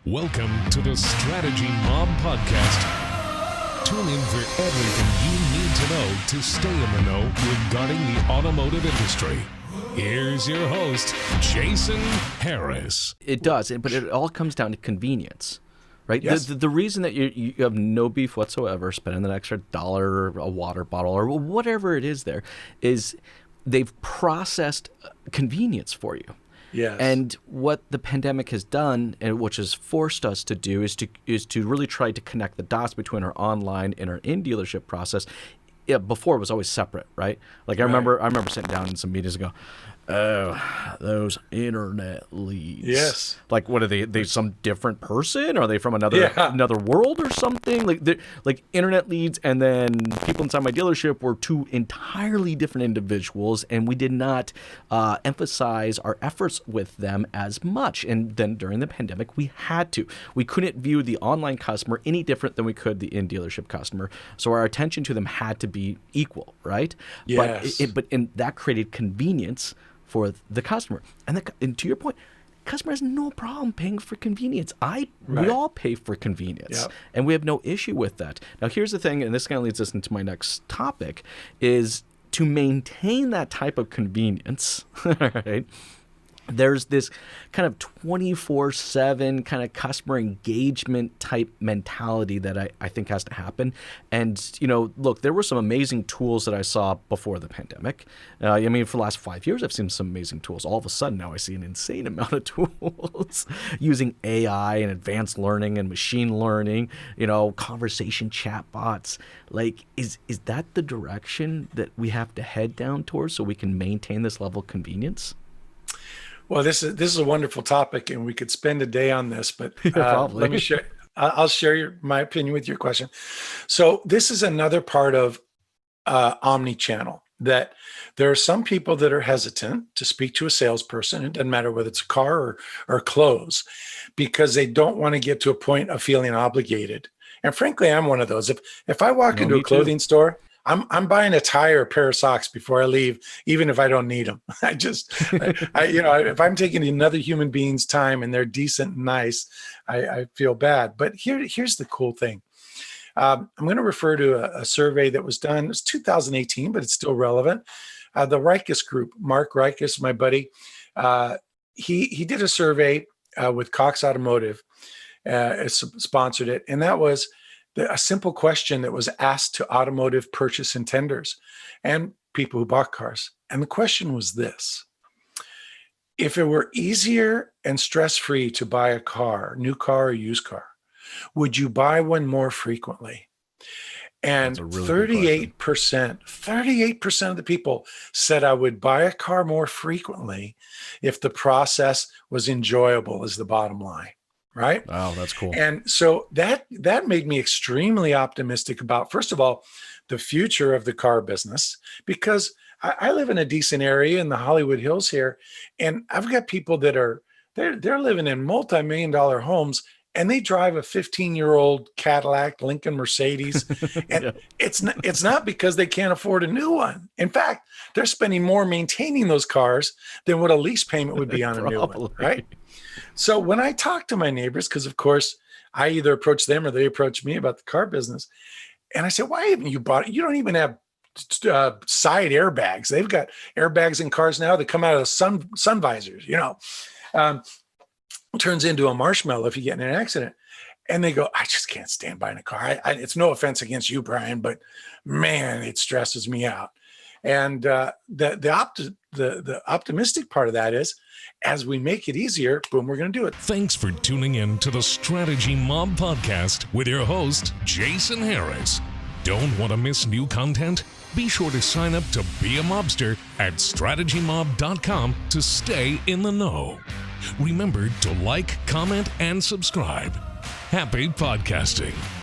Welcome to the Strategy Mob Podcast. Tune in for everything you need to know to stay in the know regarding the automotive industry. Here's your host, Jason Harris. It does, but it all comes down to convenience, right? Yes. The reason that you have no beef whatsoever spending an extra $1 or a water bottle or whatever it is there is they've processed convenience for you. Yes. And what the pandemic has done, and which has forced us to do, is to really try to connect the dots between our online and our in-dealership process. Yeah, before it was always separate, right? Like I remember sitting down in some meetings and go, "Oh, those internet leads." Yes. Like, what are they? They some different person? Are they from another world or something? Like internet leads, and then people inside my dealership were two entirely different individuals, and we did not emphasize our efforts with them as much. And then during the pandemic, we had to. We couldn't view the online customer any different than we could the in-dealership customer. So our attention to them had to be equal, right? Yes. But that created convenience for the customer. And to your point, customer has no problem paying for convenience. We all pay for convenience, Yep. and we have no issue with that. Now, here's the thing, and this kind of leads us into my next topic, is to maintain that type of convenience, right? There's this kind of 24/7 kind of customer engagement type mentality that I think has to happen. And, look, there were some amazing tools that I saw before the pandemic. For the last 5 years, I've seen some amazing tools. All of a sudden now I see an insane amount of tools using AI and advanced learning and machine learning, conversation chatbots. Like, is that the direction that we have to head down towards so we can maintain this level of convenience? Well, this is a wonderful topic, and we could spend a day on this. But Probably. let me share. I'll share my opinion with your question. So this is another part of omni-channel, that there are some people that are hesitant to speak to a salesperson. It doesn't matter whether it's a car or clothes, because they don't want to get to a point of feeling obligated. And frankly, I'm one of those. If I walk into a clothing store, I'm buying a tie or a pair of socks before I leave, even if I don't need them. If I'm taking another human being's time and they're decent and nice, I feel bad. But here's the cool thing. I'm going to refer to a survey that was done. It's 2018, but it's still relevant. The Rikus Group, Mark Rikus, my buddy, he did a survey with Cox Automotive, sponsored it, and that was a simple question that was asked to automotive purchase intenders and people who bought cars. And the question was this: if it were easier and stress-free to buy a car, new car or used car, would you buy one more frequently? And really 38% of the people said I would buy a car more frequently if the process was enjoyable, is the bottom line. Right? Wow, that's cool. And so that made me extremely optimistic about, first of all, the future of the car business, because I live in a decent area in the Hollywood Hills here, and I've got people that they're living in multi-million-dollar homes, and they drive a 15-year-old Cadillac, Lincoln Mercedes, and it's not because they can't afford a new one. In fact, they're spending more maintaining those cars than what a lease payment would be on a new one, right? So when I talk to my neighbors, because of course I either approach them or they approach me about the car business, and I say, "Why haven't you bought it? You don't even have side airbags. They've got airbags in cars now that come out of the sun visors. Turns into a marshmallow if you get in an accident." And they go, "I just can't stand buying a car. It's no offense against you, Brian, but man, it stresses me out." And the optimistic part of that is, as we make it easier, boom, we're going to do it. Thanks for tuning in to the Strategy Mob Podcast with your host, Jason Harris. Don't want to miss new content? Be sure to sign up to be a mobster at strategymob.com to stay in the know. Remember to like, comment, and subscribe. Happy podcasting.